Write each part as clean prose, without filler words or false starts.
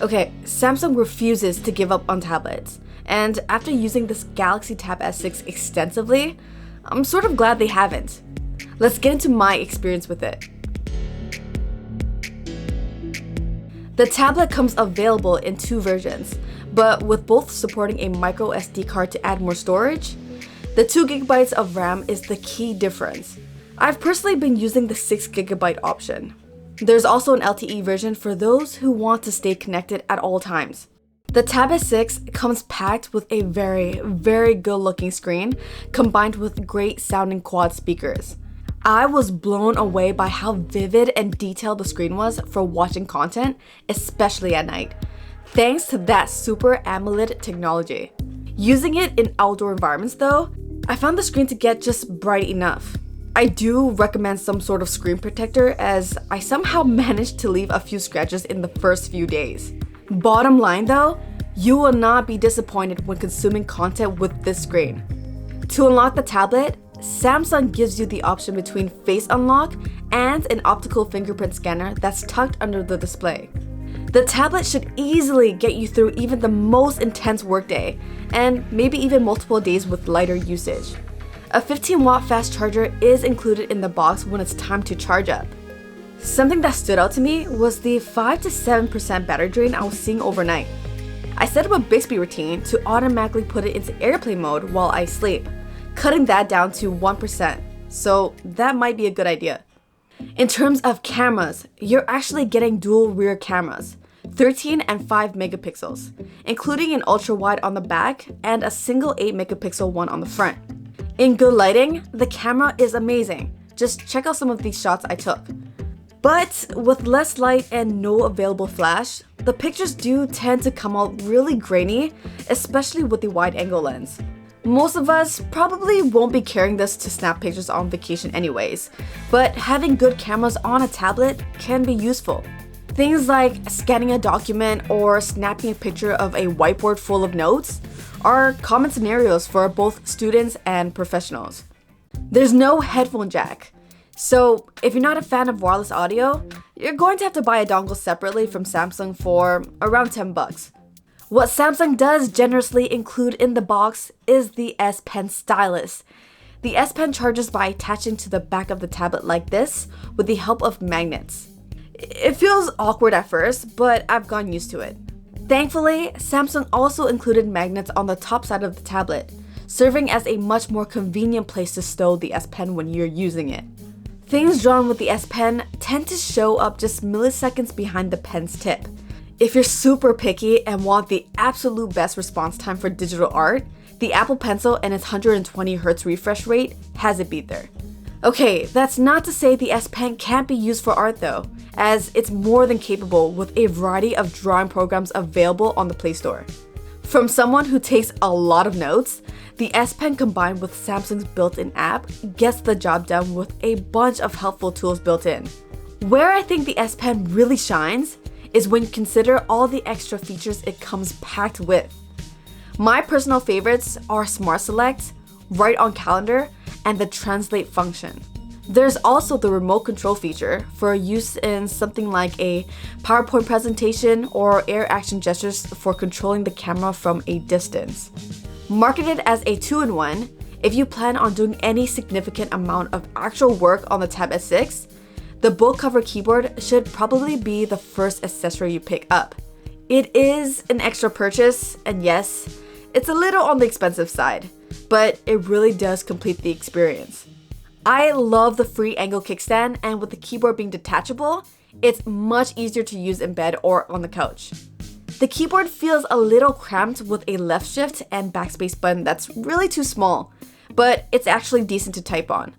Okay, Samsung refuses to give up on tablets, and after using this Galaxy Tab S6 extensively, I'm sort of glad they haven't. Let's get into my experience with it. The tablet comes available in two versions, but with both supporting a micro SD card to add more storage. The 2GB of RAM is the key difference. I've personally been using the 6GB option. There's also an LTE version for those who want to stay connected at all times. The Tab S6 comes packed with a very, very good looking screen combined with great sounding quad speakers. I was blown away by how vivid and detailed the screen was for watching content, especially at night, thanks to that Super AMOLED technology. Using it in outdoor environments though, I found the screen to get just bright enough. I do recommend some sort of screen protector as I somehow managed to leave a few scratches in the first few days. Bottom line though, you will not be disappointed when consuming content with this screen. To unlock the tablet, Samsung gives you the option between Face Unlock and an optical fingerprint scanner that's tucked under the display. The tablet should easily get you through even the most intense workday, and maybe even multiple days with lighter usage. A 15-watt fast charger is included in the box when it's time to charge up. Something that stood out to me was the 5 to 7% battery drain I was seeing overnight. I set up a Bixby routine to automatically put it into airplane mode while I sleep, cutting that down to 1%, so that might be a good idea. In terms of cameras, you're actually getting dual rear cameras, 13 and 5 megapixels, including an ultra-wide on the back and a single 8 megapixel one on the front. In good lighting, the camera is amazing. Just check out some of these shots I took. But with less light and no available flash, the pictures do tend to come out really grainy, especially with the wide-angle lens. Most of us probably won't be carrying this to snap pictures on vacation anyways, but having good cameras on a tablet can be useful. Things like scanning a document or snapping a picture of a whiteboard full of notes are common scenarios for both students and professionals. There's no headphone jack, so if you're not a fan of wireless audio, you're going to have to buy a dongle separately from Samsung for around $10. What Samsung does generously include in the box is the S Pen stylus. The S Pen charges by attaching to the back of the tablet like this with the help of magnets. It feels awkward at first, but I've gotten used to it. Thankfully, Samsung also included magnets on the top side of the tablet, serving as a much more convenient place to stow the S Pen when you're using it. Things drawn with the S Pen tend to show up just milliseconds behind the pen's tip. If you're super picky and want the absolute best response time for digital art, the Apple Pencil and its 120Hz refresh rate has it beat there. Okay, that's not to say the S Pen can't be used for art though, as it's more than capable with a variety of drawing programs available on the Play Store. From someone who takes a lot of notes, the S Pen combined with Samsung's built-in app gets the job done with a bunch of helpful tools built in. Where I think the S Pen really shines is when you consider all the extra features it comes packed with. My personal favorites are Smart Select, Write on Calendar, and the Translate function. There's also the remote control feature for use in something like a PowerPoint presentation or air action gestures for controlling the camera from a distance. Marketed as a 2-in-1, if you plan on doing any significant amount of actual work on the Tab S6, the book cover keyboard should probably be the first accessory you pick up. It is an extra purchase, and yes, it's a little on the expensive side, but it really does complete the experience. I love the free angle kickstand, and with the keyboard being detachable, it's much easier to use in bed or on the couch. The keyboard feels a little cramped with a left shift and backspace button that's really too small, but it's actually decent to type on.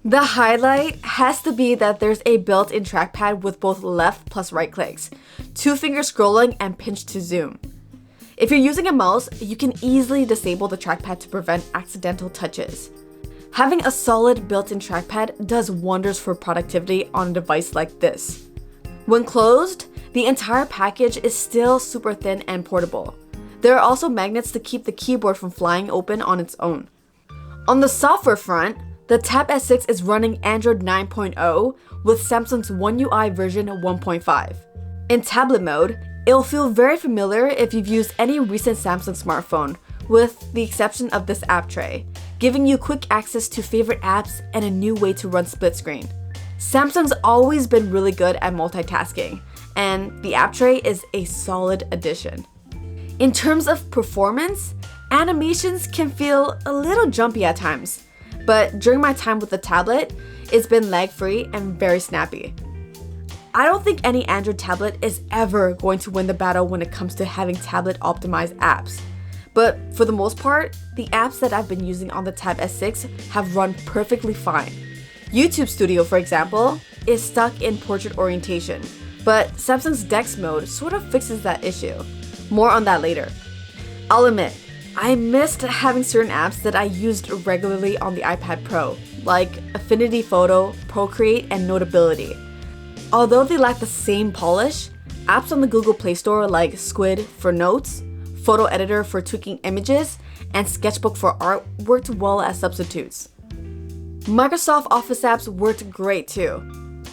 The highlight has to be that there's a built-in trackpad with both left plus right clicks, 2-finger scrolling, and pinch to zoom. If you're using a mouse, you can easily disable the trackpad to prevent accidental touches. Having a solid built-in trackpad does wonders for productivity on a device like this. When closed, the entire package is still super thin and portable. There are also magnets to keep the keyboard from flying open on its own. On the software front, the Tab S6 is running Android 9.0 with Samsung's One UI version 1.5. In tablet mode, It'll feel very familiar if you've used any recent Samsung smartphone, with the exception of this app tray, giving you quick access to favorite apps and a new way to run split screen. Samsung's always been really good at multitasking, and the app tray is a solid addition. In terms of performance, animations can feel a little jumpy at times, but during my time with the tablet, it's been lag-free and very snappy. I don't think any Android tablet is ever going to win the battle when it comes to having tablet-optimized apps. But for the most part, the apps that I've been using on the Tab S6 have run perfectly fine. YouTube Studio, for example, is stuck in portrait orientation, but Samsung's DeX mode sort of fixes that issue. More on that later. I'll admit, I missed having certain apps that I used regularly on the iPad Pro, like Affinity Photo, Procreate, and Notability. Although they lack the same polish, apps on the Google Play Store like Squid for notes, Photo Editor for tweaking images, and Sketchbook for art worked well as substitutes. Microsoft Office apps worked great too.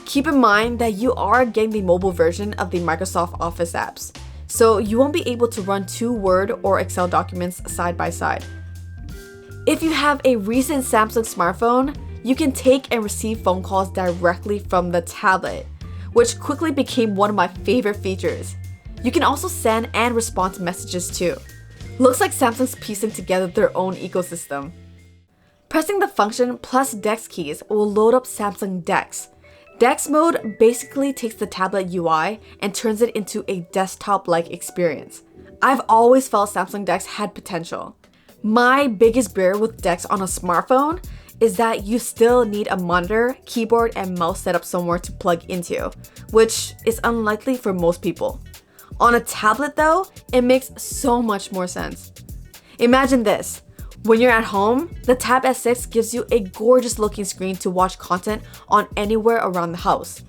Keep in mind that you are getting the mobile version of the Microsoft Office apps, so you won't be able to run two Word or Excel documents side by side. If you have a recent Samsung smartphone, you can take and receive phone calls directly from the tablet, which quickly became one of my favorite features. You can also send and respond to messages too. Looks like Samsung's piecing together their own ecosystem. Pressing the function plus DeX keys will load up Samsung DeX. DeX mode basically takes the tablet UI and turns it into a desktop-like experience. I've always felt Samsung DeX had potential. My biggest barrier with DeX on a smartphone is that you still need a monitor, keyboard, and mouse setup somewhere to plug into, which is unlikely for most people. On a tablet though, it makes so much more sense. Imagine this. When you're at home, the Tab S6 gives you a gorgeous looking screen to watch content on anywhere around the house.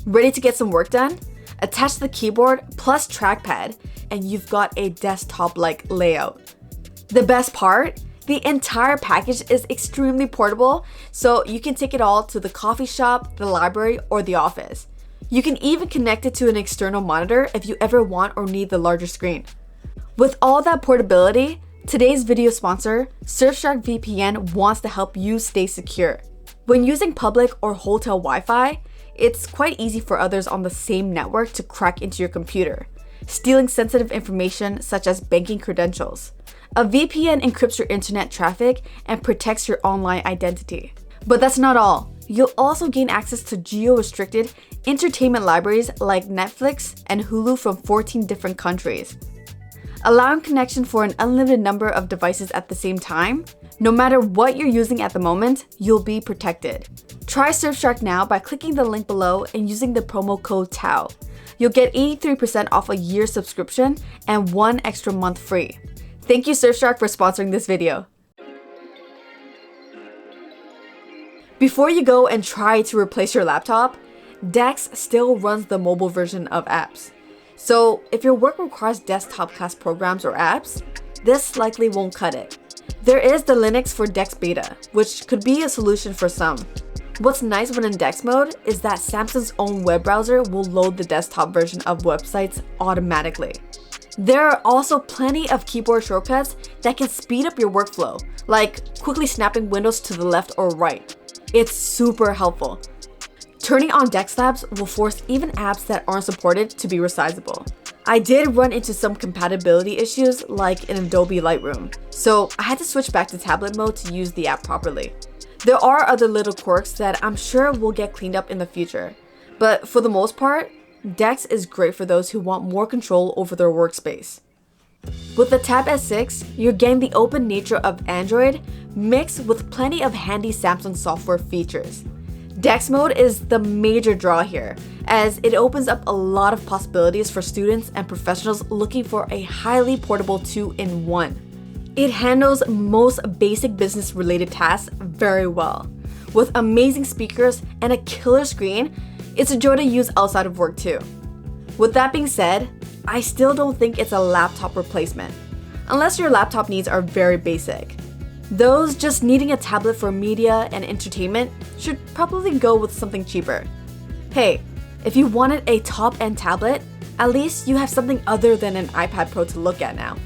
Ready to get some work done? Attach the keyboard plus trackpad and you've got a desktop-like layout. The best part? The entire package is extremely portable, so you can take it all to the coffee shop, the library, or the office. You can even connect it to an external monitor if you ever want or need the larger screen. With all that portability, today's video sponsor, Surfshark VPN, wants to help you stay secure. When using public or hotel Wi-Fi, it's quite easy for others on the same network to crack into your computer, stealing sensitive information such as banking credentials. A VPN encrypts your internet traffic and protects your online identity. But that's not all. You'll also gain access to geo-restricted entertainment libraries like Netflix and Hulu from 14 different countries. Allowing connection for an unlimited number of devices at the same time, no matter what you're using at the moment, you'll be protected. Try Surfshark now by clicking the link below and using the promo code Thao. You'll get 83% off a year subscription and 1 extra month free. Thank you Surfshark for sponsoring this video. Before you go and try to replace your laptop, DeX still runs the mobile version of apps. So if your work requires desktop class programs or apps, this likely won't cut it. There is the Linux for DeX Beta, which could be a solution for some. What's nice when in DeX mode is that Samsung's own web browser will load the desktop version of websites automatically. There are also plenty of keyboard shortcuts that can speed up your workflow, like quickly snapping windows to the left or right. It's super helpful. Turning on DeX Labs will force even apps that aren't supported to be resizable. I did run into some compatibility issues like in Adobe Lightroom, so I had to switch back to tablet mode to use the app properly. There are other little quirks that I'm sure will get cleaned up in the future, but for the most part, DeX is great for those who want more control over their workspace. With the Tab S6, you're getting the open nature of Android mixed with plenty of handy Samsung software features. DeX mode is the major draw here, as it opens up a lot of possibilities for students and professionals looking for a highly portable 2-in-1. It handles most basic business-related tasks very well. With amazing speakers and a killer screen, it's a joy to use outside of work too. With that being said, I still don't think it's a laptop replacement, unless your laptop needs are very basic. Those just needing a tablet for media and entertainment should probably go with something cheaper. Hey, if you wanted a top-end tablet, At least you have something other than an iPad Pro to look at now.